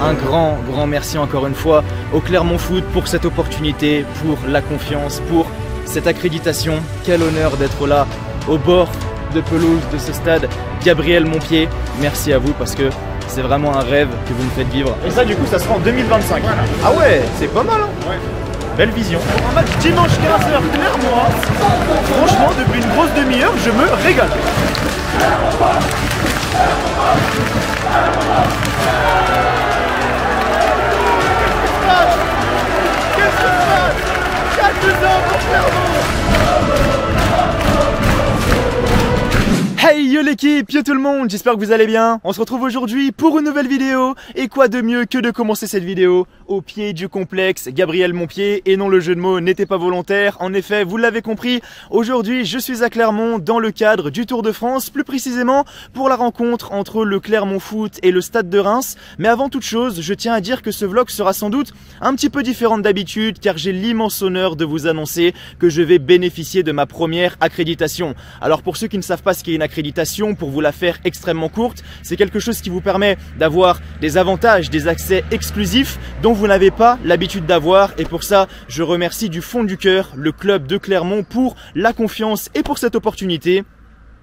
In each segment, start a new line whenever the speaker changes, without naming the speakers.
un grand merci encore une fois au Clermont Foot pour cette opportunité, pour la confiance, pour cette accréditation. Quel honneur d'être là au bord de pelouse de ce stade Gabriel Montpied. Merci à vous parce que c'est vraiment un rêve que vous me faites vivre. Et ça du coup ça sera en 2025. Voilà. Ah ouais, c'est pas mal hein. Ouais. Belle vision. Pour un match dimanche 15h Clermont, franchement depuis une grosse demi-heure je me régale. Qu'est-ce qui se passe? 4-2 pour Clermont. Hey yo l'équipe, yo tout le monde, j'espère que vous allez bien. On se retrouve aujourd'hui pour une nouvelle vidéo. Et quoi de mieux que de commencer cette vidéo au pied du complexe Gabriel Montpied. Et non, le jeu de mots n'était pas volontaire. En effet, vous l'avez compris, aujourd'hui je suis à Clermont dans le cadre du Tour de France, plus précisément pour la rencontre entre le Clermont Foot et le Stade de Reims. Mais avant toute chose, je tiens à dire que ce vlog sera sans doute un petit peu différent d'habitude, car j'ai l'immense honneur de vous annoncer que je vais bénéficier de ma première accréditation. Alors pour ceux qui ne savent pas ce qu'est une accréditation, pour vous la faire extrêmement courte, c'est quelque chose qui vous permet d'avoir des avantages, des accès exclusifs dont vous n'avez pas l'habitude d'avoir. Et pour ça, je remercie du fond du cœur le club de Clermont pour la confiance et pour cette opportunité.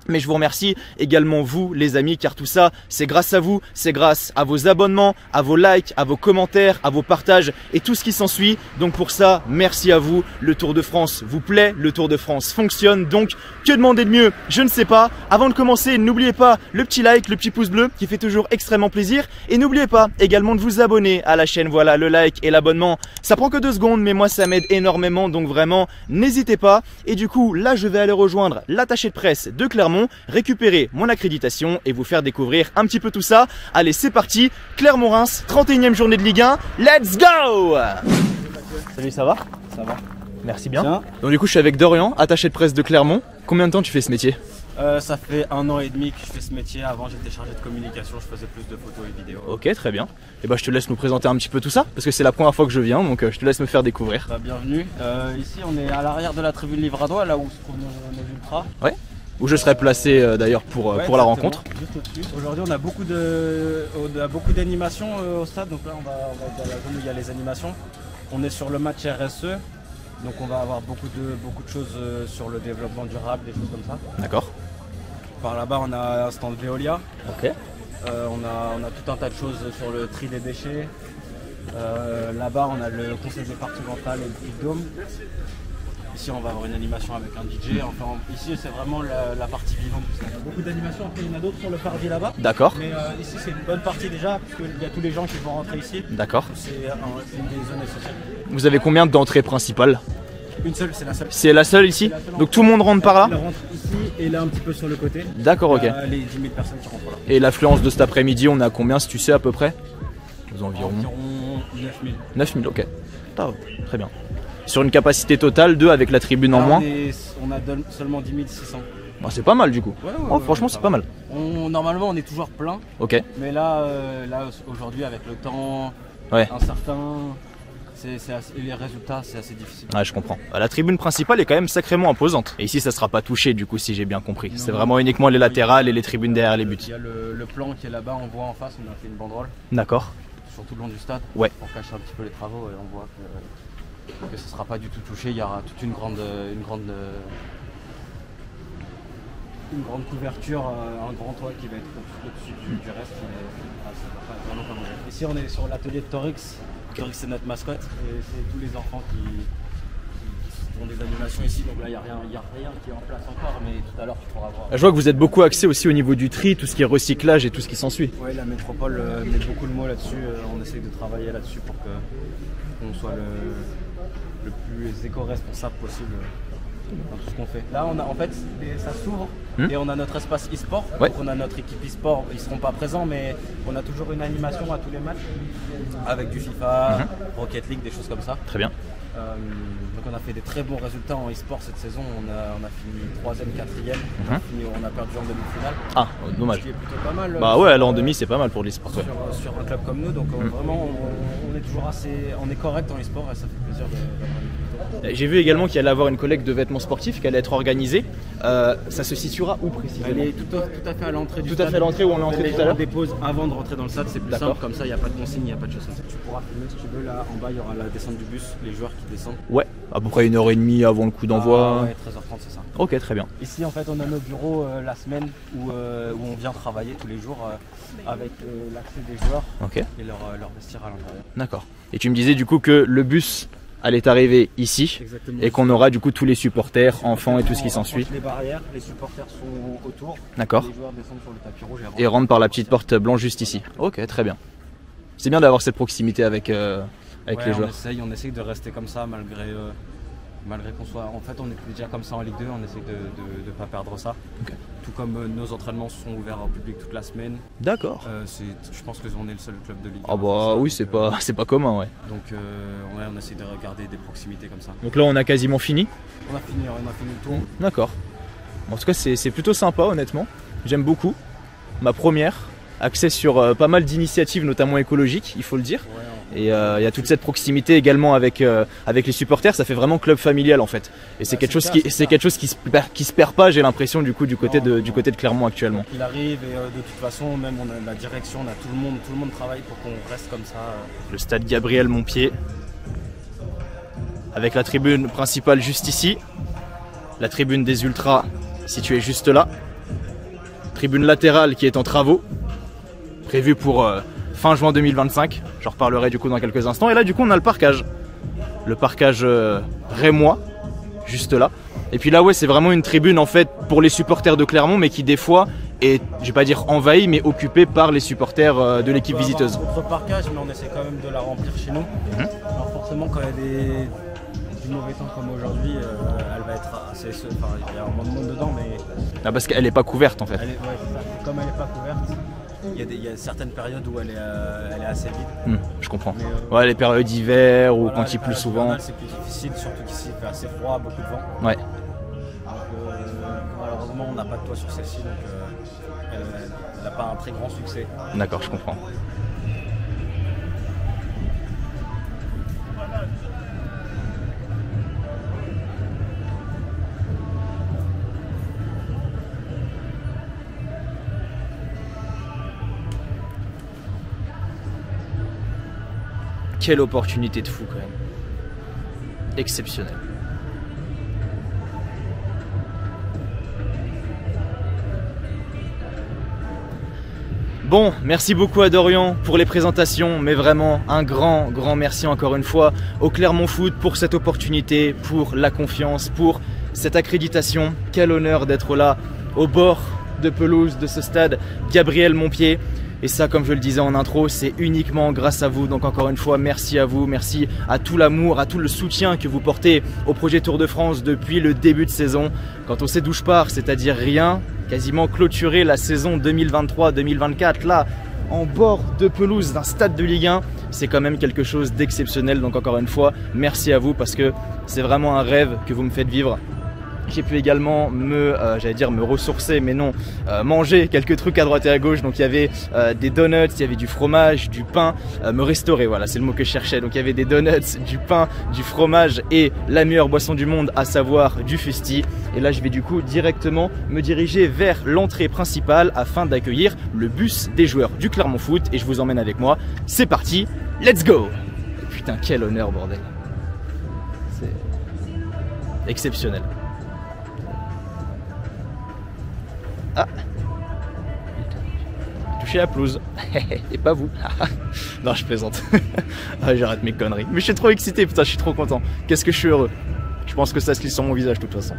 Mais je vous remercie également vous les amis, car tout ça c'est grâce à vous, c'est grâce à vos abonnements, à vos likes, à vos commentaires, à vos partages et tout ce qui s'ensuit. Donc pour ça, merci à vous. Le Tour de France vous plaît, le Tour de France fonctionne, donc que demander de mieux? Je ne sais pas. Avant de commencer, n'oubliez pas le petit like, le petit pouce bleu qui fait toujours extrêmement plaisir. Et n'oubliez pas également de vous abonner à la chaîne. Voilà, le like et l'abonnement, ça prend que 2 secondes, mais moi ça m'aide énormément, donc vraiment n'hésitez pas. Et du coup là je vais aller rejoindre l'attaché de presse de Clermont, récupérer mon accréditation et vous faire découvrir un petit peu tout ça. Allez, c'est parti, Clermont-Reims, 31e journée de Ligue 1, let's go! Salut, ça va?
Ça va.
Merci bien. Tiens. Donc du coup je suis avec Dorian, attaché de presse de Clermont. Combien de temps tu fais ce métier?
Ça fait 1 an et demi que je fais ce métier. Avant j'étais chargé de communication, je faisais plus de photos et vidéos.
Ok, très bien. Et bah je te laisse nous présenter un petit peu tout ça, parce que c'est la première fois que je viens, donc je te laisse me faire découvrir.
Bah, bienvenue. Ici on est à l'arrière de la tribune Livradois, là où se trouvent nos ultras.
Ouais. Où je serai placé d'ailleurs pour la rencontre.
Juste au-dessus. Aujourd'hui on a beaucoup d'animations au stade, donc là on va dans la zone où il y a les animations. On est sur le match RSE, donc on va avoir beaucoup de choses sur le développement durable, des choses comme ça.
D'accord.
Par là-bas on a un stand Veolia.
Ok.
On a tout un tas de choses sur le tri des déchets. Là-bas on a le conseil départemental et le prix de Dôme. Ici on va avoir une animation avec un DJ, enfin ici c'est vraiment la partie vivante. Il y a beaucoup d'animations, après il y en a d'autres sur le parvis là-bas.
D'accord.
Mais ici c'est une bonne partie déjà, puisqu'il y a tous les gens qui vont rentrer ici.
D'accord.
C'est une des zones essentielles.
Vous avez combien d'entrées principales?
Une seule, c'est la seule.
C'est la seule ici? Donc tout le monde rentre par là?
Elle rentre ici et là un petit peu sur le côté.
D'accord, ok.
Les 10 000 personnes qui rentrent là.
Et l'affluence de cet après-midi, on a combien si tu sais à peu près? Environ
9 000.
9 000, ok. Ah, très bien. Sur une capacité totale de avec la tribune en moins?
On a seulement 10 600.
Bah, c'est pas mal du coup. Ouais, oh, franchement c'est pas mal.
Normalement on est toujours plein.
Ok.
Mais là aujourd'hui avec le temps incertain, les résultats c'est assez difficile.
Ouais, je comprends. La tribune principale est quand même sacrément imposante. Et ici ça sera pas touché du coup si j'ai bien compris. C'est vraiment uniquement les latérales et les tribunes derrière les buts.
Il y a le plan qui est là-bas, on voit en face, on a fait une banderole.
D'accord.
Sur tout le long du stade.
Ouais.
Pour cacher un petit peu les travaux et on voit que ce ne sera pas du tout touché. Il y aura toute une grande couverture, un grand toit qui va être au-dessus du reste. Ça va pas vraiment pas bouger. Ici on est sur l'atelier de Torix. Torix c'est notre mascotte et c'est tous les enfants qui font des animations ici. Donc là il n'y a rien qui est en place encore, mais tout à l'heure tu pourras voir.
Je vois que vous êtes beaucoup axé aussi au niveau du tri, tout ce qui est recyclage et tout ce qui s'ensuit.
Oui, la métropole met beaucoup le mot là-dessus. On essaye de travailler là-dessus pour qu'on soit le plus éco-responsable possible dans tout ce qu'on fait. Là, en fait, ça s'ouvre et on a notre espace e-sport.
Ouais.
Donc on a notre équipe e-sport, ils ne seront pas présents, mais on a toujours une animation à tous les matchs avec du FIFA, Rocket League, des choses comme ça.
Très bien.
Donc on a fait des très bons résultats en e-sport cette saison. On a fini 3e, 4e. On a perdu en demi-finale.
Ah, dommage.
Ce qui est plutôt pas mal.
Bah ouais, alors en demi c'est pas mal pour l'e-sport. Ouais.
Sur un club comme nous, donc vraiment on est toujours on est correct en e-sport et ça fait plaisir d'avoir une victoire.
J'ai vu également qu'il allait avoir une collecte de vêtements sportifs qui allait être organisée. Ça se situera où précisément?
Elle est tout à fait à l'entrée du stade.
Tout à fait à l'entrée où on est entré tout à l'heure.
On dépose avant de rentrer dans le stade, c'est plus simple, comme ça il n'y a pas de consigne, il n'y a pas de choses comme ça. Tu pourras filmer si tu veux, là en bas il y aura la descente du bus, les joueurs qui descendent.
Ouais, à peu près 1h30 avant le coup d'envoi.
Ouais, 13h30 c'est ça.
Ok, très bien.
Ici en fait on a nos bureaux la semaine où on vient travailler tous les jours avec l'accès des joueurs et leur vestiaire à l'intérieur.
D'accord. Et tu me disais du coup que le bus allait arriver ici.
Exactement.
Et qu'on aura du coup tous les supporters, enfants et tout ce qui s'ensuit.
Les barrières, les supporters sont autour.
D'accord.
Les joueurs descendent sur le tapis rouge
et rentrent par la petite porte blanche juste ici. Ok, très bien. C'est bien d'avoir cette proximité avec les joueurs.
On essaye de rester comme ça malgré qu'on soit. En fait, on est déjà comme ça en Ligue 2, on essaye de ne pas perdre ça. Okay. Tout comme nos entraînements sont ouverts au public toute la semaine.
D'accord.
Je pense qu'on est le seul club de Ligue 1.
Ah bah oui, c'est pas commun, ouais.
Donc on essaie de regarder des proximités comme ça.
Donc là, on a quasiment fini.
On a fini le tour.
D'accord. En tout cas, c'est plutôt sympa, honnêtement. J'aime beaucoup. Ma première, axée sur pas mal d'initiatives, notamment écologiques, il faut le dire. Ouais, et il y a toute cette proximité également avec les supporters, ça fait vraiment club familial en fait. Et c'est quelque chose qui se perd pas, j'ai l'impression du côté de Clermont actuellement.
Il arrive et de toute façon, même on a la direction, on a tout le monde travaille pour qu'on reste comme ça.
Le stade Gabriel Montpied, avec la tribune principale juste ici, la tribune des Ultras située juste là, tribune latérale qui est en travaux, prévue pour fin juin 2025, j'en reparlerai du coup dans quelques instants. Et là du coup on a le parquage rémois, juste là. Et puis là ouais, c'est vraiment une tribune en fait pour les supporters de Clermont, mais qui des fois est, je vais pas dire envahie, mais occupée par les supporters de l'équipe visiteuse.
Notre parquage, mais on essaie quand même de la remplir chez nous. Alors forcément quand il y a du mauvais temps comme aujourd'hui, elle va être assez... Enfin, il y a un monde dedans, mais...
Ah, parce qu'elle n'est pas couverte en fait.
Comme elle n'est pas couverte, il y a certaines périodes où elle est assez vide.
Je comprends. Ouais, les périodes d'hiver ou quand il pleut souvent.
C'est plus difficile, surtout qu'ici il fait assez froid, beaucoup de vent.
Ouais.
Donc, malheureusement, on n'a pas de toit sur celle-ci, donc elle n'a pas un très grand succès.
D'accord, je comprends. Quelle opportunité de fou quand même. Exceptionnel. Bon, merci beaucoup à Dorian pour les présentations, mais vraiment un grand merci encore une fois au Clermont Foot pour cette opportunité, pour la confiance, pour cette accréditation. Quel honneur d'être là au bord de pelouse de ce stade Gabriel Montpied. Et ça, comme je le disais en intro, c'est uniquement grâce à vous. Donc encore une fois, merci à vous, merci à tout l'amour, à tout le soutien que vous portez au projet Tour de France depuis le début de saison. Quand on sait d'où je pars, c'est-à-dire rien, quasiment clôturer la saison 2023-2024, là, en bord de pelouse d'un stade de Ligue 1, c'est quand même quelque chose d'exceptionnel. Donc encore une fois, merci à vous parce que c'est vraiment un rêve que vous me faites vivre. J'ai pu également me ressourcer, mais non, manger quelques trucs à droite et à gauche. Donc il y avait des donuts, il y avait du fromage, du pain, me restaurer, voilà, c'est le mot que je cherchais. Donc il y avait des donuts, du pain, du fromage et la meilleure boisson du monde, à savoir du fusti. Et là je vais du coup directement me diriger vers l'entrée principale afin d'accueillir le bus des joueurs du Clermont Foot. Et je vous emmène avec moi, c'est parti, let's go! Putain, quel honneur, bordel. C'est exceptionnel. Ah, touché la pelouse. Et pas vous. Non, je plaisante. Ah, j'arrête mes conneries. Mais je suis trop excité, putain, je suis trop content. Qu'est-ce que je suis heureux. Je pense que ça se lit sur mon visage de toute façon.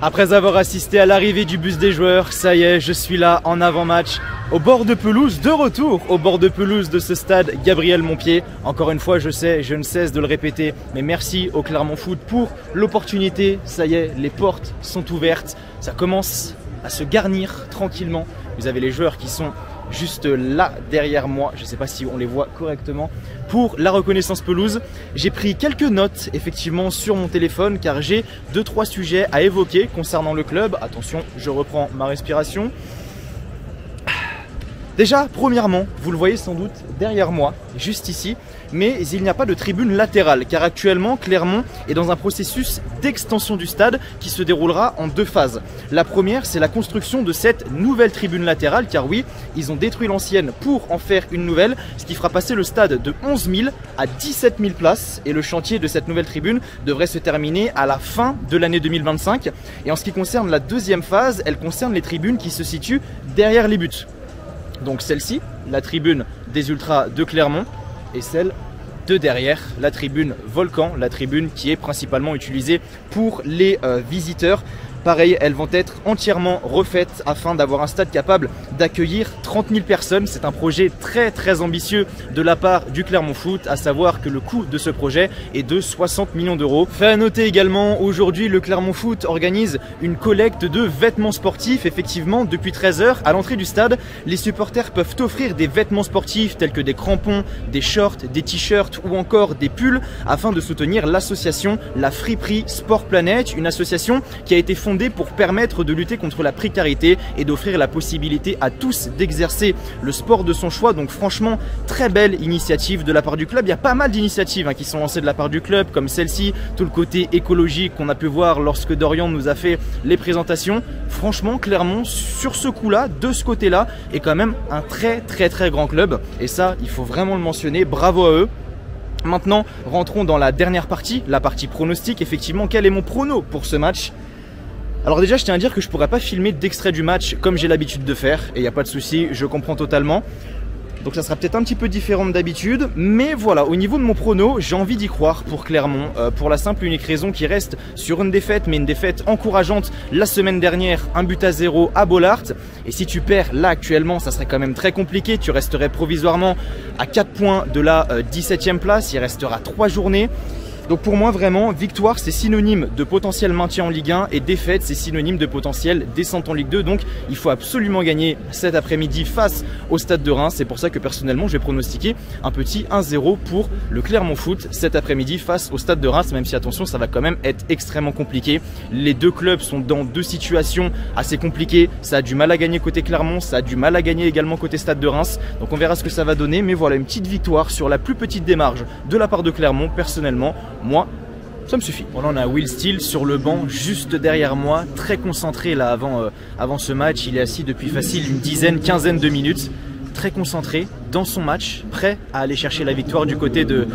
Après avoir assisté à l'arrivée du bus des joueurs, ça y est, je suis là en avant-match, au bord de pelouse, de retour au bord de pelouse de ce stade Gabriel Montpied. Encore une fois, je sais, je ne cesse de le répéter, mais merci au Clermont Foot pour l'opportunité. Ça y est, les portes sont ouvertes, ça commence à se garnir tranquillement. Vous avez les joueurs qui sont juste là derrière moi, je ne sais pas si on les voit correctement. Pour la reconnaissance pelouse, j'ai pris quelques notes effectivement sur mon téléphone car j'ai 2-3 sujets à évoquer concernant le club. Attention, je reprends ma respiration. Déjà, premièrement, vous le voyez sans doute derrière moi, juste ici, mais il n'y a pas de tribune latérale car actuellement Clermont est dans un processus d'extension du stade qui se déroulera en 2 phases. La première, c'est la construction de cette nouvelle tribune latérale car oui, ils ont détruit l'ancienne pour en faire une nouvelle, ce qui fera passer le stade de 11 000 à 17 000 places et le chantier de cette nouvelle tribune devrait se terminer à la fin de l'année 2025. Et en ce qui concerne la deuxième phase, elle concerne les tribunes qui se situent derrière les buts. Donc celle-ci, la tribune des Ultras de Clermont, et celle de derrière, la tribune Volcan, la tribune qui est principalement utilisée pour les visiteurs. Pareil, elles vont être entièrement refaites afin d'avoir un stade capable d'accueillir 30 000 personnes. C'est un projet très ambitieux de la part du Clermont Foot, à savoir que le coût de ce projet est de 60 millions d'euros. Fait à noter également, aujourd'hui, le Clermont Foot organise une collecte de vêtements sportifs. Effectivement, depuis 13 h, à l'entrée du stade, les supporters peuvent offrir des vêtements sportifs tels que des crampons, des shorts, des t-shirts ou encore des pulls afin de soutenir l'association La Friperie Sport Planète, une association qui a été fondée pour permettre de lutter contre la précarité et d'offrir la possibilité à tous d'exercer le sport de son choix. Donc franchement, très belle initiative de la part du club. Il y a pas mal d'initiatives qui sont lancées de la part du club, comme celle-ci, tout le côté écologique qu'on a pu voir lorsque Dorian nous a fait les présentations. Franchement, Clermont, sur ce coup-là, de ce côté-là, est quand même un très grand club. Et ça, il faut vraiment le mentionner. Bravo à eux. Maintenant, rentrons dans la dernière partie, la partie pronostic. Effectivement, quel est mon prono pour ce match ? Alors déjà, je tiens à dire que je ne pourrais pas filmer d'extrait du match comme j'ai l'habitude de faire, et il n'y a pas de souci, je comprends totalement. Donc ça sera peut-être un petit peu différent d'habitude, mais voilà, au niveau de mon prono, j'ai envie d'y croire pour Clermont, pour la simple et unique raison qu'il reste sur une défaite, mais une défaite encourageante la semaine dernière, 1-0 à Bollaert. Et si tu perds là actuellement, ça serait quand même très compliqué, tu resterais provisoirement à 4 points de la 17e place, il restera 3 journées. Donc pour moi vraiment, victoire c'est synonyme de potentiel maintien en Ligue 1 et défaite c'est synonyme de potentiel descente en Ligue 2. Donc il faut absolument gagner cet après-midi face au Stade de Reims. C'est pour ça que personnellement je vais pronostiquer un petit 1-0 pour le Clermont Foot cet après-midi face au Stade de Reims. Même si attention, ça va quand même être extrêmement compliqué. Les deux clubs sont dans 2 situations assez compliquées. Ça a du mal à gagner côté Clermont, ça a du mal à gagner également côté Stade de Reims. Donc on verra ce que ça va donner. Mais voilà, une petite victoire sur la plus petite démarche de la part de Clermont. Personnellement, moi, ça me suffit. Voilà, on a Will Steele sur le banc juste derrière moi, très concentré là avant ce match. Il est assis depuis facile une dizaine, quinzaine de minutes, très concentré dans son match, prêt à aller chercher la victoire du côté de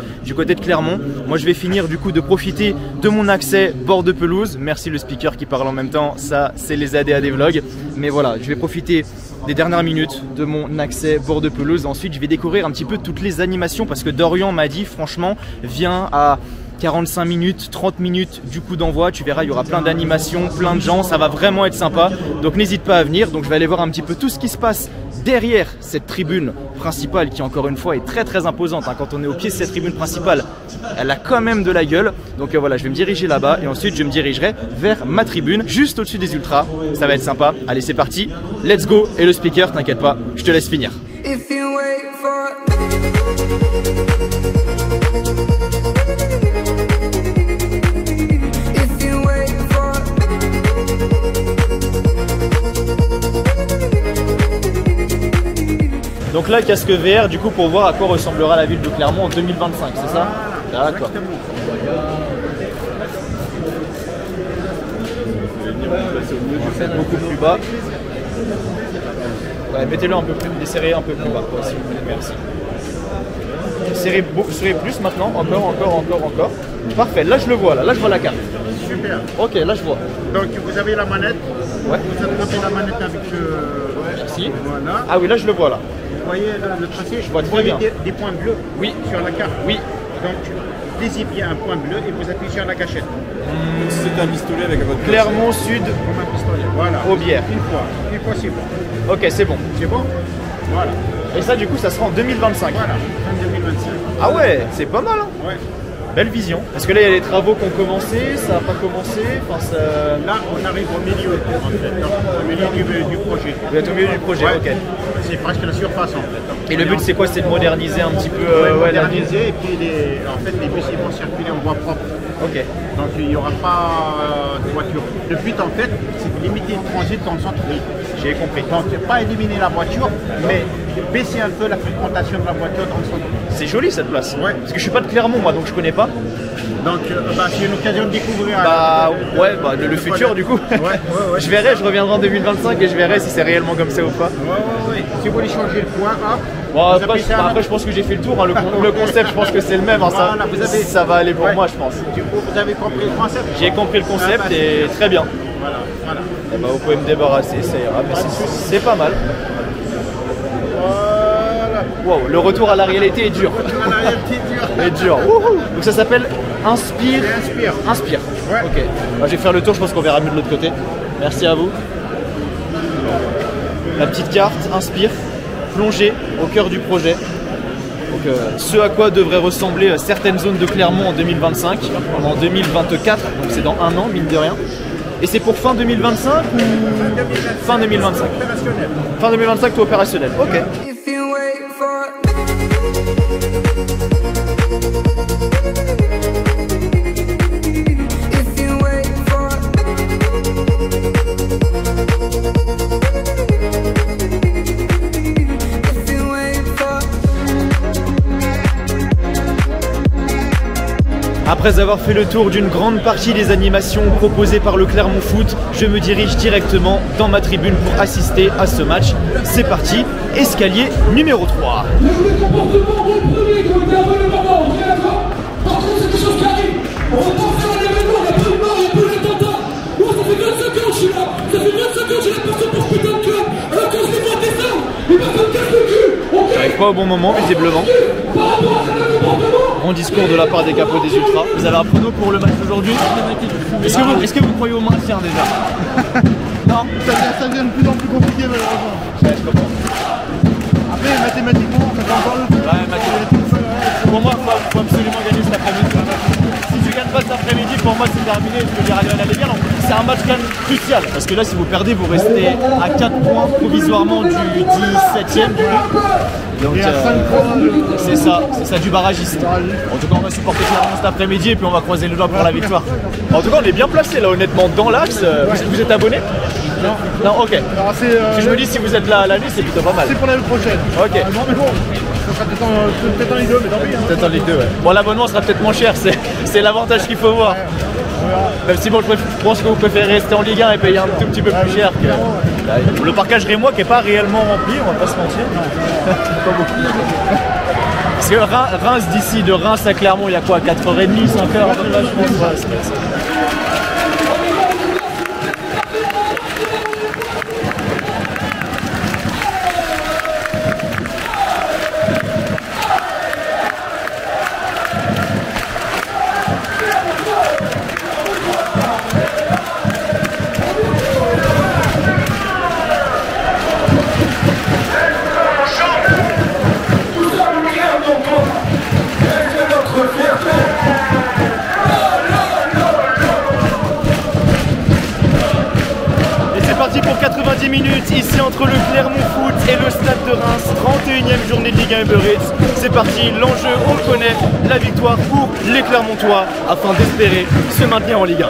Clermont. Moi je vais finir du coup de profiter de mon accès bord de pelouse. Merci le speaker qui parle en même temps, ça c'est les ADA des vlogs. Mais voilà, je vais profiter des dernières minutes de mon accès bord de pelouse. Ensuite je vais découvrir un petit peu toutes les animations parce que Dorian m'a dit franchement viens à 45 minutes, 30 minutes du coup d'envoi, tu verras il y aura plein d'animations, plein de gens, ça va vraiment être sympa, donc n'hésite pas à venir. Donc je vais aller voir un petit peu tout ce qui se passe derrière cette tribune principale qui encore une fois est très imposante, quand on est au pied de cette tribune principale, elle a quand même de la gueule. Donc voilà, je vais me diriger là-bas et ensuite je me dirigerai vers ma tribune juste au-dessus des Ultras, ça va être sympa. Allez c'est parti, let's go. Et le speaker, t'inquiète pas, je te laisse finir. Donc là, casque VR, du coup, pour voir à quoi ressemblera la ville de Clermont en 2025, c'est ça? D'accord. Beaucoup plus bas. Ouais, mettez-le un peu plus, desserrez un peu plus bas, s'il vous plaît, merci. Serrez plus maintenant, encore. Parfait, là je le vois, là je vois la carte.
Super.
Ok, là je vois.
Donc vous avez la manette.
Ouais.
Vous attrapez la manette avec
ici.
Voilà.
Ah oui, là je le vois là.
Vous voyez le tracé,
je vois très bien.
Des points bleus
oui.
sur la carte.
Oui.
Donc, lisez bien un point bleu et vous appuyez sur la gâchette.
C'est un pistolet avec votre
Clermont Sud,
Comme un pistolet. Voilà.
Aubière.
Une fois c'est bon.
Ok, c'est bon.
C'est bon? Voilà.
Et ça, du coup, ça sera en 2025.
Voilà. Fin 2025.
Ah ouais, c'est pas mal, hein.
Ouais.
Belle vision. Parce que là, il y a les travaux qui ont commencé, ça n'a pas commencé. Enfin, ça...
Là, on arrive au milieu, en fait. Donc, au milieu du projet.
Vous êtes au milieu du projet,
Ouais.
ok.
C'est presque la surface, en fait.
Et le but, c'est quoi? C'est de moderniser un petit peu la ville.
moderniser et puis en fait les bus ils vont circuler en voie propre.
Ok.
Donc il n'y aura pas de voiture. Le but en fait c'est de limiter le transit dans le centre-ville.
J'ai compris.
Donc pas éliminer la voiture mais baisser un peu la fréquentation de la voiture dans le centre-ville.
C'est joli cette place.
Ouais.
Parce que je suis pas de Clermont, moi, donc je connais pas.
Donc c'est une occasion de découvrir.
Le futur du coup.
Ouais.
Je verrai, je reviendrai en 2025 et je verrai si c'est réellement comme ça ou pas.
Ouais. Si vous voulez changer le point, hop.
Bon,
vous
après,
appuyez sur
je pense que j'ai fait le tour. Hein. Le concept, je pense que c'est le même. Hein.
Voilà,
Ça va aller pour
Ouais.
moi, je pense.
Du coup, vous avez compris le concept?
J'ai compris le concept et très bien.
Voilà.
Eh ben, vous pouvez me débarrasser, ça ira, mais c'est pas mal.
Voilà.
Wow, le retour à la réalité est dur.
Voilà, c'est dur.
Est dur. Wouhou. Donc ça s'appelle Inspire.
Inspire.
Inspire.
Ouais.
Ok. Bah, je vais faire le tour, je pense qu'on verra mieux de l'autre côté. Merci à vous. La petite carte, Inspire, plongée au cœur du projet. Donc, ce à quoi devraient ressembler certaines zones de Clermont en 2025, en 2024, donc c'est dans un an, mine de rien. Et c'est pour fin 2025 ou fin 2025? Fin 2025, tout opérationnel. Ok.
If you wait for If you wait for If you wait for
Après avoir fait le tour d'une grande partie des animations proposées par le Clermont Foot, je me dirige directement dans ma tribune pour assister à ce match. C'est parti, escalier numéro 3.
Le comportement du premier qui ont été avant le moment, on est d'accord. Par contre, c'est quelque chose qui arrive. On va pas faire un événement, il n'y a pas de mort, il n'y a pas d'attentat. Moi, ça fait 25 ans que je suis là. Ça fait 25 ans que j'ai la personne pour ce putain de club. Alors quand je les vois descendre, il va se me casser le cul. Ok.
J'arrive pas au bon moment, visiblement.
Par rapport à ce comportement.
Bon discours de la part des capots des Ultras. Vous avez un prono pour le match d'aujourd'hui? Est-ce que vous croyez au maintien déjà? Non.
Ça devient de plus en plus compliqué malheureusement.
Ouais, je comprends.
Après mathématiquement, ça fait encore le coup.
Ouais, pour moi, il faut absolument gagner cet après-midi. Si tu gagnes pas cet après-midi, pour moi c'est terminé. Je peux dire aller à la Ligue 1. C'est un match quand même crucial. Parce que là, si vous perdez, vous restez à 4 points provisoirement du 17ème. Donc c'est ça du barragiste. En tout cas, on va supporter Clermont cet après-midi et puis on va croiser les doigts pour la victoire. En tout cas, on est bien placé là, honnêtement, dans l'axe. Vous êtes abonné? Non, ok.
Alors,
Si je me dis si vous êtes là à l'année, c'est plutôt pas mal.
c'est pour l'année prochaine.
Ok.
Non mais bon, ça sera peut-être en Ligue 2, mais tant pis. Hein.
Peut-être en Ligue 2, ouais. Bon, l'abonnement sera peut-être moins cher, c'est l'avantage qu'il faut voir. Même si bon, je pense que vous préférez rester en Ligue 1 et payer un tout petit peu plus cher que... Le parcage rémois qui n'est pas réellement rempli, on va pas se mentir. Pas beaucoup. Parce que Reims d'ici, de Reims à Clermont, il y a quoi, 4h30, 5h là, je pense. Ouais, c'est... Pour 90 minutes ici entre le Clermont Foot et le Stade de Reims, 31e journée de Ligue 1 Uber Eats. C'est parti, l'enjeu on le connaît, la victoire pour les Clermontois afin d'espérer se maintenir en Ligue 1.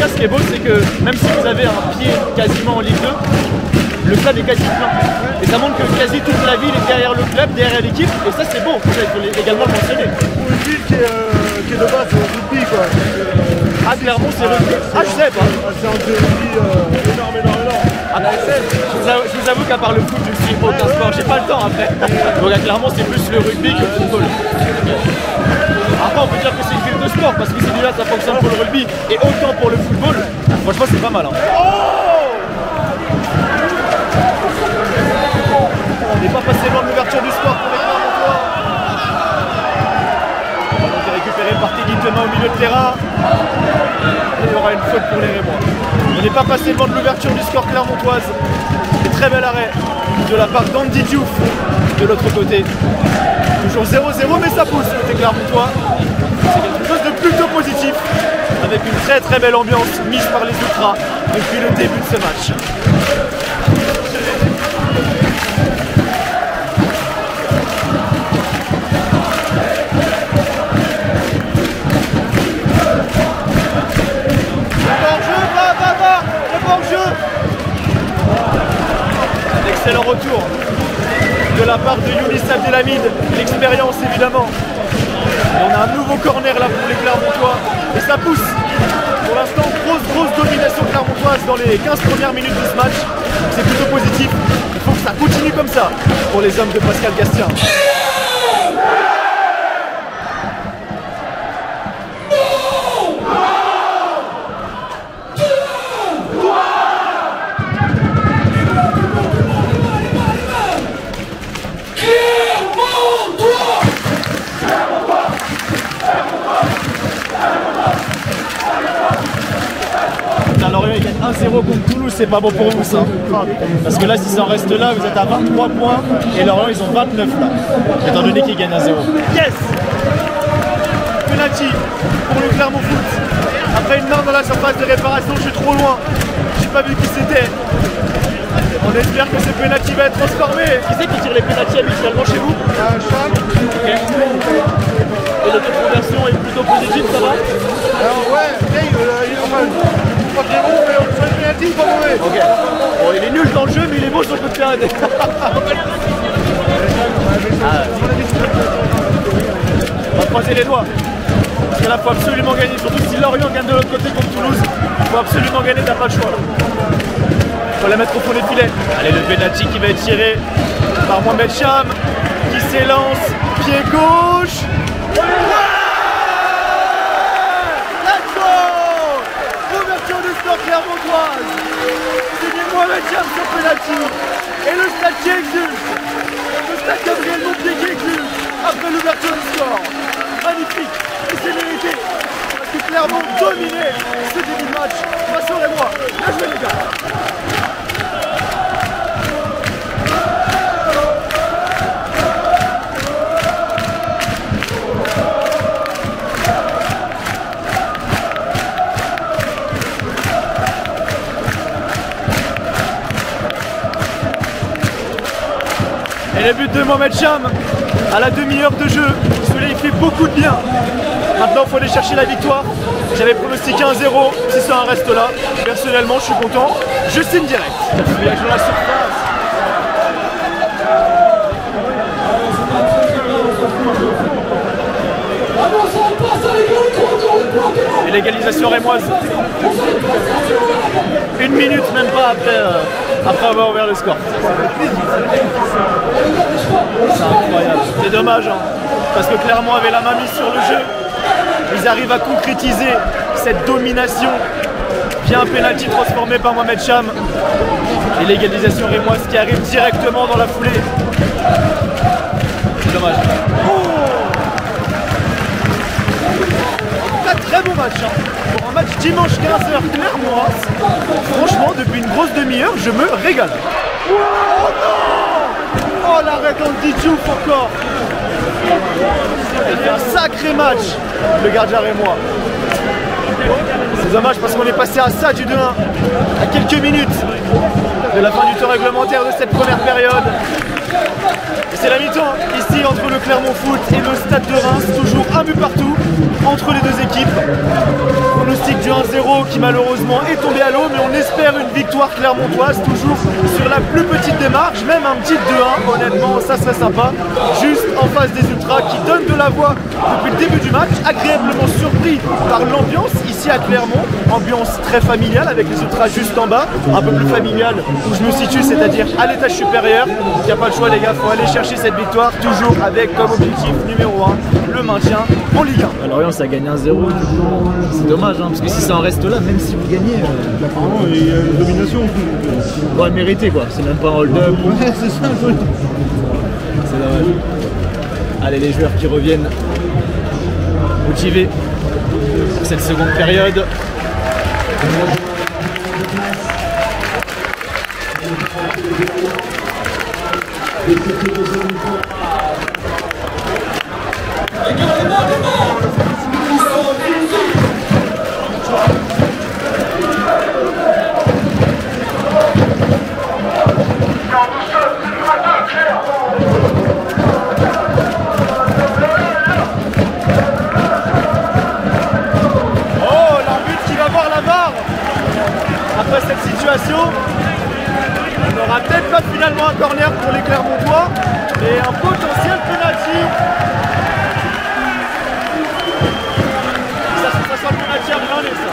Ce qui est beau, c'est que même si vous avez un pied quasiment en Ligue 2, le stade est quasi plein. Et ça montre que quasi toute la ville est derrière le club, derrière l'équipe. Et ça, c'est beau. Ça, il faut également le mentionner.
Pour une ville qui est de base au rugby quoi.
Ah, Clermont c'est rugby. Ah je sais pas.
C'est un jeu énorme.
Je vous avoue qu'à part le foot, je suis aucun sport, j'ai pas le temps après. Donc à Clermont c'est plus le rugby que le football. Après on peut dire que c'est une ville de sport parce que c'est déjà ça fonctionne pour le rugby et autant pour le football. Franchement c'est pas mal. Hein. On n'est pas passé loin de l'ouverture du score pour les Clermontois. On a récupéré par Teddy Thomas au milieu de terrain. Et il y aura une faute pour les Rémois. On n'est pas passé loin de l'ouverture du score clermontoise. Et très bel arrêt de la part d'Andy Diouf de l'autre côté. Toujours 0-0 mais ça pousse côté clermontois. C'est quelque chose de plutôt positif avec une très belle ambiance mise par les ultras depuis le début de ce match. Excellent retour de la part de Younis Abdelhamid, l'expérience évidemment. Et on a un nouveau corner là pour les Clermontois et ça pousse. Pour l'instant, grosse domination clermontoise dans les 15 premières minutes de ce match. C'est plutôt positif. Il faut que ça continue comme ça pour les hommes de Pascal Gastien. Lorient il gagne 1-0 contre Toulouse, c'est pas bon pour vous ça. Parce que là si ça en reste là, vous êtes à 23 points et Lorient ils ont 29 là. Étant donné qu'ils gagnent 1-0. Yes! Penalty pour le Clermont Foot. Après une main dans la surface de réparation, je suis trop loin. J'ai pas vu qui c'était. On espère que ce penalty va être transformé. Qui c'est qui tire les penalty habituellement chez vous? Okay. Et le taux de conversion est plutôt positif, ça va?
Alors ouais, il est mal. Pas très bon, mais on fait penalty, pas mauvais.
Ok. Bon, il est nul dans le jeu, mais il est beau sur le coup de pied arrêté. On va croiser les doigts. Parce que là, il faut absolument gagner. Surtout si Lorient gagne de l'autre côté contre Toulouse. Il faut absolument gagner, t'as pas le choix. Il faut la mettre au fond des filets. Allez, le penalty qui va être tiré par Mohamed Cham. Qui s'élance. Pied gauche. Clermontoise, c'est Mohamed Cham sur penalty et le stade qui exulte, le stade Gabriel Montpied qui exulte après l'ouverture du score. Magnifique et c'est mérité parce que Clermont dominait ce début de match. Rassurez-moi, bien joué les gars. Et le but de Mohamed Cham à la demi-heure de jeu, celui-là il fait beaucoup de bien. Maintenant il faut aller chercher la victoire. J'avais pronostiqué 1-0, si ça en reste là. Personnellement je suis content, je signe direct. Il y a joué la surface. Et l'égalisation rémoise. Une minute même pas après avoir ouvert le score. C'est incroyable. C'est dommage hein, parce que Clermont avait la main mise sur le jeu. Ils arrivent à concrétiser cette domination via un penalty transformé par Mohamed Cham. Et l'égalisation rémoise qui arrive directement dans la foulée. C'est dommage. Très bon match hein. Pour un match dimanche 15h clermontois. Franchement depuis une grosse demi-heure je me régale. Oh non! Oh l'arrêt d'Andy Diouf encore. Il fait un sacré match le gardien rémois. C'est dommage parce qu'on est passé à ça du 2-1 à quelques minutes de la fin du temps réglementaire de cette première période. Et c'est la mi-temps ici entre le Clermont Foot et le Stade de Reims, toujours un but partout entre les deux équipes. Pronostic du 1-0 qui malheureusement est tombé à l'eau, mais on espère une victoire. victoire clermontoise, toujours sur la plus petite démarche, même un petit 2-1, honnêtement, ça serait sympa. Juste en face des Ultras qui donnent de la voix depuis le début du match, agréablement surpris par l'ambiance ici à Clermont, ambiance très familiale avec les Ultras juste en bas, un peu plus familiale où je me situe, c'est-à-dire à l'étage supérieur. Il n'y a pas le choix les gars, faut aller chercher cette victoire, toujours avec comme objectif numéro 1 le maintien en Ligue 1.
Lorient ça gagne 1-0, c'est dommage hein, parce que si ça en reste là, même si vous gagnez,
Apparemment, il y a une domination.
on va mériter quoi, c'est même pas un hold-up.
Ouais, c'est ça.
C'est dommage. Allez les joueurs qui reviennent motivés pour cette seconde période.
Après cette situation, on n'aura peut-être pas finalement un corner pour les Clermontois, mais un potentiel penalty. Ça sent le penalty à Brinley, ça.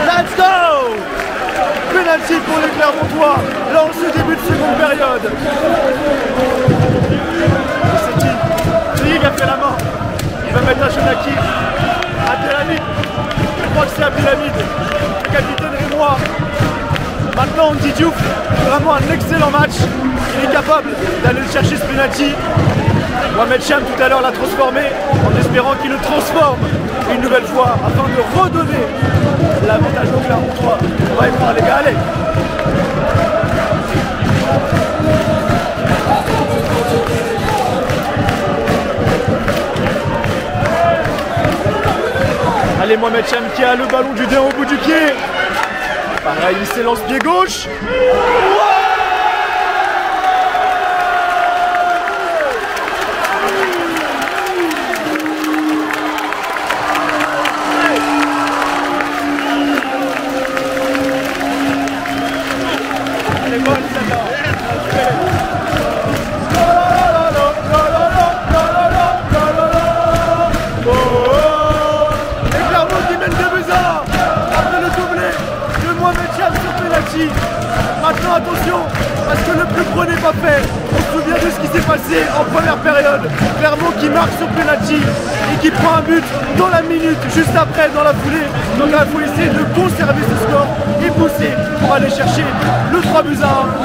Let's go! Penalty pour les Clermontois, là en ce début de seconde période. C'est qui? Ligue a fait la main. Il va mettre un Jonaki. Abdelhamid, je crois que c'est Abdelhamid, le capitaine rémois. Maintenant Andy Diouf, vraiment un excellent match. Il est capable d'aller le chercher ce penalty. Mohamed Cham tout à l'heure l'a transformé en espérant qu'il le transforme une nouvelle fois afin de redonner l'avantage au Clermontois. On va y voir les gars, allez. Allez, Mohamed Cham qui a le ballon du dé au bout du pied. Pareil, il s'élance pied gauche. Elle est bonne celle-là. Maintenant attention, parce que le plus gros n'est pas fait. On se souvient de ce qui s'est passé en première période. Clermont qui marque sur penalty et qui prend un but dans la minute, juste après, dans la foulée. Donc là, il faut essayer de conserver ce score et pousser pour aller chercher le 3-1,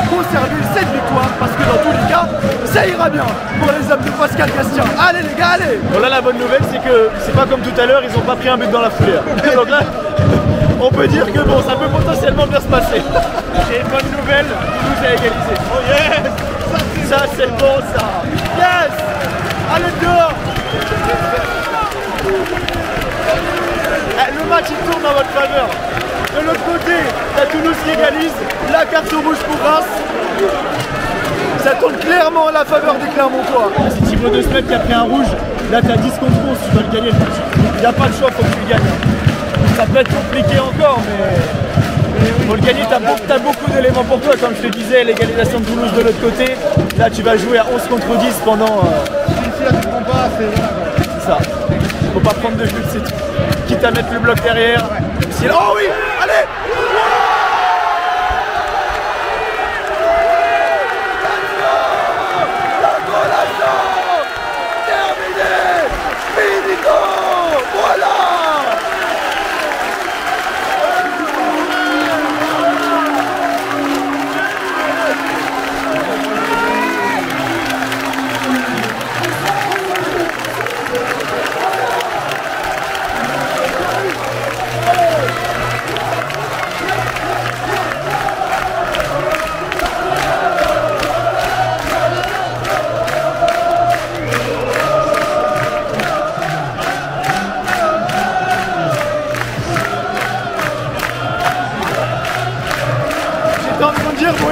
conserver cette victoire, parce que dans tous les cas, ça ira bien pour les hommes de Pascal Castien. Allez les gars, allez! Bon là, la bonne nouvelle, c'est que c'est pas comme tout à l'heure, ils ont pas pris un but dans la foulée. Donc là, on peut dire que bon, ça peut potentiellement bien se passer. J'ai une bonne nouvelle, Toulouse a égalisé. Oh yes! Ça c'est bon ça! Yes! Allez dehors! Le match il tourne dans votre faveur. De l'autre côté, t'as Toulouse qui égalise, la carte rouge pour Reims. Ça tourne clairement à la faveur des Clermontois. C'est Thibaut de Smet qui a pris un rouge. Là t'as 10 contre 11, tu dois le gagner le match. Il n'y a pas de choix, faut que tu le gagnes. Ça peut être compliqué encore, mais pour le gagner, t'as beaucoup d'éléments pour toi. Comme je te disais, l'égalisation de Toulouse de l'autre côté. Là, tu vas jouer à 11 contre 10 pendant...
Si là tu prends pas,
c'est ça. Faut pas prendre de but, c'est tout. Quitte à mettre le bloc derrière. Oh oui! Allez!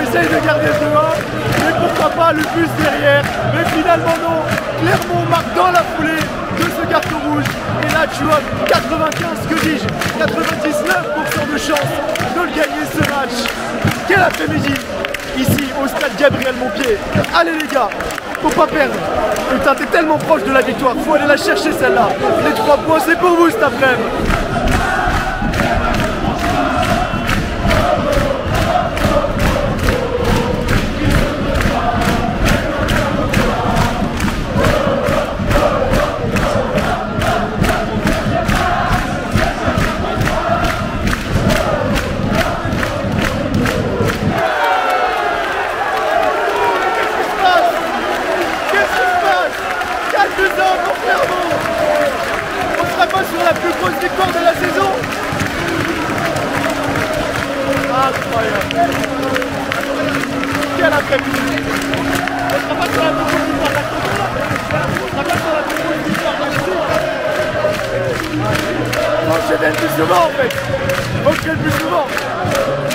Essaye de garder ce 2-1, mais pourquoi pas le plus derrière, mais finalement non. Clermont marque dans la foulée de ce carton rouge. Et là tu as 95, que dis-je, 99% de chance de le gagner ce match. Quel après-midi ici au stade Gabriel Montpied. Allez les gars, faut pas perdre. Putain, t'es tellement proche de la victoire, faut aller la chercher celle-là. Les 3 points c'est pour vous cet après-midi. Sur la plus grosse victoire de la saison. Incroyable. Quel après-midi. On sera pas sur la plus grosse victoire de la saison. On sera pas sur la plus grosse victoire de la saison. Enchaîne plus souvent en fait. Enchaîne plus souvent.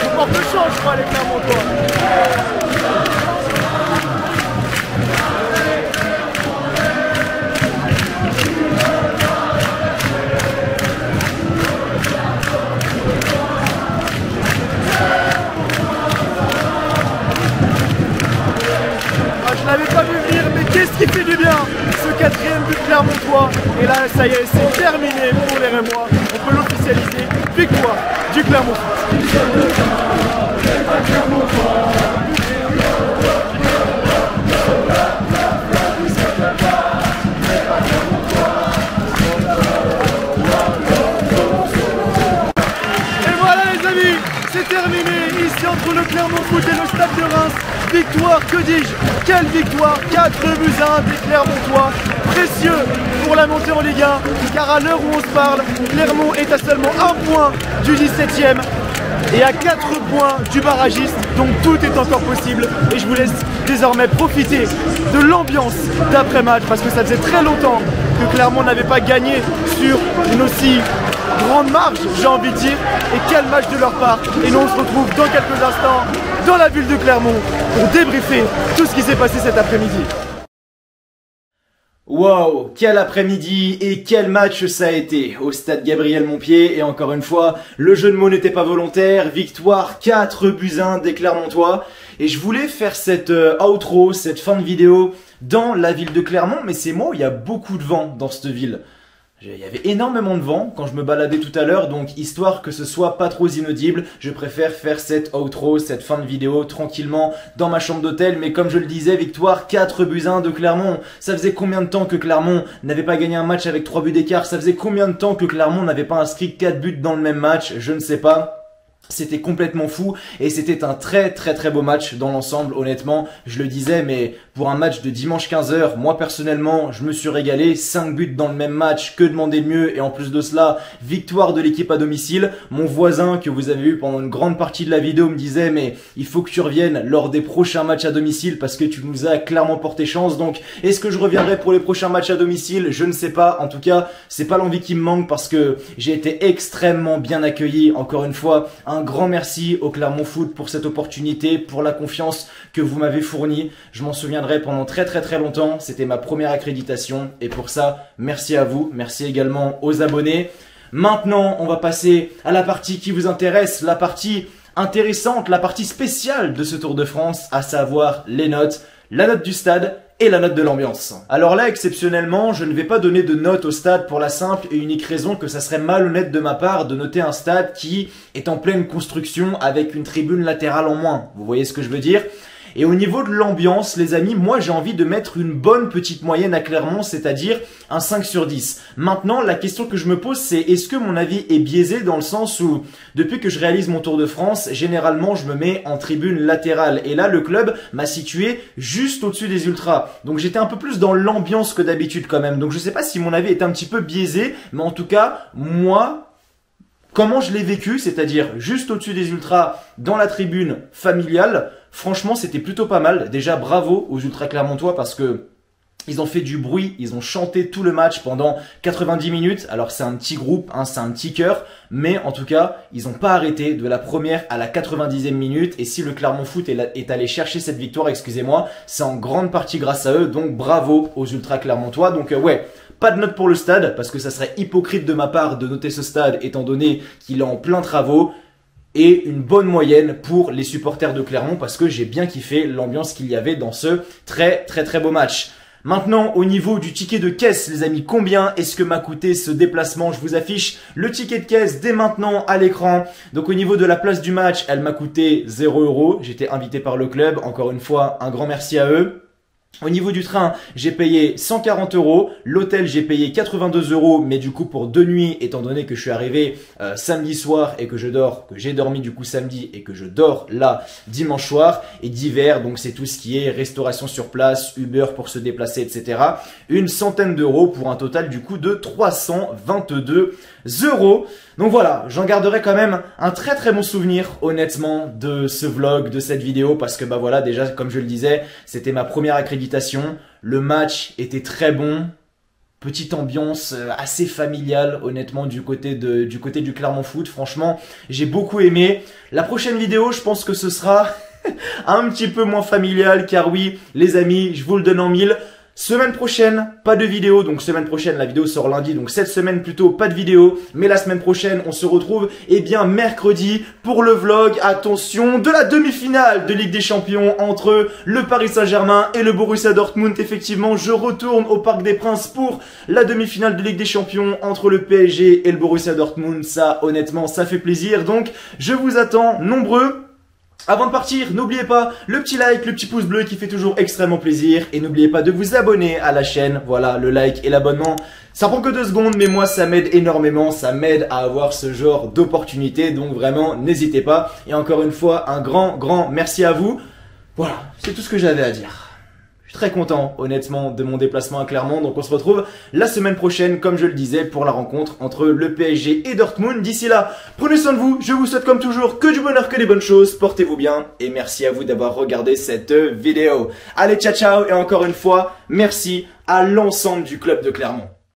On porte de chance je crois les Clermontois. Je l'avais pas vu venir, mais qu'est-ce qui fait du bien ce 4e but clermontois. Et là, ça y est, c'est terminé pour les Rémois. On peut l'officialiser. Victoire du Clermont Foot. Et voilà les amis, c'est terminé ici entre le Clermont Foot et le Stade de Reims. Victoire, que dis-je? Quelle victoire! 4 buts à 1 des Clermontois. Précieux pour la montée en Ligue 1, car à l'heure où on se parle, Clermont est à seulement 1 point du 17e et à 4 points du barragiste. Donc tout est encore possible et je vous laisse désormais profiter de l'ambiance d'après-match parce que ça faisait très longtemps que Clermont n'avait pas gagné sur une aussi grande marge, j'ai envie de dire. Et quel match de leur part! Et nous on se retrouve dans quelques instants dans la ville de Clermont pour débriefer tout ce qui s'est passé cet après-midi. Wow, quel après-midi et quel match ça a été au stade Gabriel Montpied. Et encore une fois, le jeu de mots n'était pas volontaire. Victoire 4 buts à 1 des Clermontois. Et je voulais faire cette outro, cette fin de vidéo dans la ville de Clermont. Mais c'est moi, il y a beaucoup de vent dans cette ville. Il y avait énormément de vent quand je me baladais tout à l'heure, donc histoire que ce soit pas trop inaudible, je préfère faire cette outro, cette fin de vidéo tranquillement dans ma chambre d'hôtel. Mais comme je le disais, victoire 4 buts à 1 de Clermont. Ça faisait combien de temps que Clermont n'avait pas gagné un match avec 3 buts d'écart? Ça faisait combien de temps que Clermont n'avait pas inscrit 4 buts dans le même match? Je ne sais pas. C'était complètement fou et c'était un très beau match dans l'ensemble, honnêtement. Je le disais, mais pour un match de dimanche 15 h, moi personnellement, je me suis régalé. 5 buts dans le même match, que demander de mieux? Et en plus de cela, victoire de l'équipe à domicile. Mon voisin que vous avez vu pendant une grande partie de la vidéo me disait, mais il faut que tu reviennes lors des prochains matchs à domicile parce que tu nous as clairement porté chance. Donc, est-ce que je reviendrai pour les prochains matchs à domicile? Je ne sais pas. En tout cas, c'est pas l'envie qui me manque parce que j'ai été extrêmement bien accueilli. Encore une fois, un grand merci au Clermont Foot pour cette opportunité, pour la confiance que vous m'avez fournie. Je m'en souviendrai pendant très longtemps. C'était ma première accréditation et pour ça, merci à vous. Merci également aux abonnés. Maintenant, on va passer à la partie qui vous intéresse, la partie intéressante, la partie spéciale de ce Tour de France, à savoir les notes, la note du stade et la note de l'ambiance. Alors là, exceptionnellement, je ne vais pas donner de note au stade pour la simple et unique raison que ça serait malhonnête de ma part de noter un stade qui est en pleine construction avec une tribune latérale en moins. Vous voyez ce que je veux dire ? Et au niveau de l'ambiance, les amis, moi j'ai envie de mettre une bonne petite moyenne à Clermont, c'est-à-dire un 5 sur 10. Maintenant, la question que je me pose, c'est est-ce que mon avis est biaisé dans le sens où, depuis que je réalise mon Tour de France, généralement je me mets en tribune latérale. Et là, le club m'a situé juste au-dessus des ultras. Donc j'étais un peu plus dans l'ambiance que d'habitude quand même. Donc je sais pas si mon avis est un petit peu biaisé, mais en tout cas, moi, comment je l'ai vécu, c'est-à-dire juste au-dessus des ultras, dans la tribune familiale, franchement, c'était plutôt pas mal. Déjà, bravo aux ultras clermontois parce que Ils ont fait du bruit, ils ont chanté tout le match pendant 90 minutes. Alors c'est un petit groupe, hein, c'est un petit cœur, mais en tout cas, ils n'ont pas arrêté de la première à la 90e minute. Et si le Clermont Foot est allé chercher cette victoire, excusez-moi, c'est en grande partie grâce à eux. Donc bravo aux Ultras clermontois. Donc ouais, pas de note pour le stade, parce que ça serait hypocrite de ma part de noter ce stade étant donné qu'il est en plein travaux. Et une bonne moyenne pour les supporters de Clermont, parce que j'ai bien kiffé l'ambiance qu'il y avait dans ce très beau match. Maintenant, au niveau du ticket de caisse, les amis, combien est-ce que m'a coûté ce déplacement? Je vous affiche le ticket de caisse dès maintenant à l'écran. Donc au niveau de la place du match, elle m'a coûté 0 €. J'étais invité par le club. Encore une fois, un grand merci à eux. Au niveau du train, j'ai payé 140 €. L'hôtel, j'ai payé 82 €, mais du coup pour 2 nuits, étant donné que je suis arrivé samedi soir et que j'ai dormi du coup samedi et que je dors là dimanche soir et d'hiver, donc c'est tout ce qui est restauration sur place, Uber pour se déplacer, etc. Une centaine d'euros pour un total du coup de 322 €. Donc voilà, j'en garderai quand même un très bon souvenir honnêtement de ce vlog, de cette vidéo, parce que bah voilà, déjà comme je le disais, c'était ma première accréditation, le match était très bon, petite ambiance assez familiale honnêtement du côté du Clermont Foot, franchement j'ai beaucoup aimé. La prochaine vidéo, je pense que ce sera un petit peu moins familial, car oui les amis, je vous le donne en mille. Semaine prochaine, pas de vidéo, donc semaine prochaine, la vidéo sort lundi, donc cette semaine plutôt, pas de vidéo, mais la semaine prochaine, on se retrouve, eh bien, mercredi, pour le vlog, attention, de la demi-finale de Ligue des Champions entre le Paris Saint-Germain et le Borussia Dortmund. Effectivement, je retourne au Parc des Princes pour la demi-finale de Ligue des Champions entre le PSG et le Borussia Dortmund. Ça, honnêtement, ça fait plaisir, donc je vous attends nombreux. Avant de partir, n'oubliez pas le petit like, le petit pouce bleu qui fait toujours extrêmement plaisir. Et n'oubliez pas de vous abonner à la chaîne. Voilà, le like et l'abonnement, ça prend que 2 secondes, mais moi ça m'aide énormément. Ça m'aide à avoir ce genre d'opportunité. Donc vraiment, n'hésitez pas. Et encore une fois, un grand merci à vous. Voilà, c'est tout ce que j'avais à dire. Je suis très content, honnêtement, de mon déplacement à Clermont. Donc on se retrouve la semaine prochaine, comme je le disais, pour la rencontre entre le PSG et Dortmund. D'ici là, prenez soin de vous. Je vous souhaite comme toujours que du bonheur, que des bonnes choses. Portez-vous bien et merci à vous d'avoir regardé cette vidéo. Allez, ciao ciao, et encore une fois, merci à l'ensemble du club de Clermont.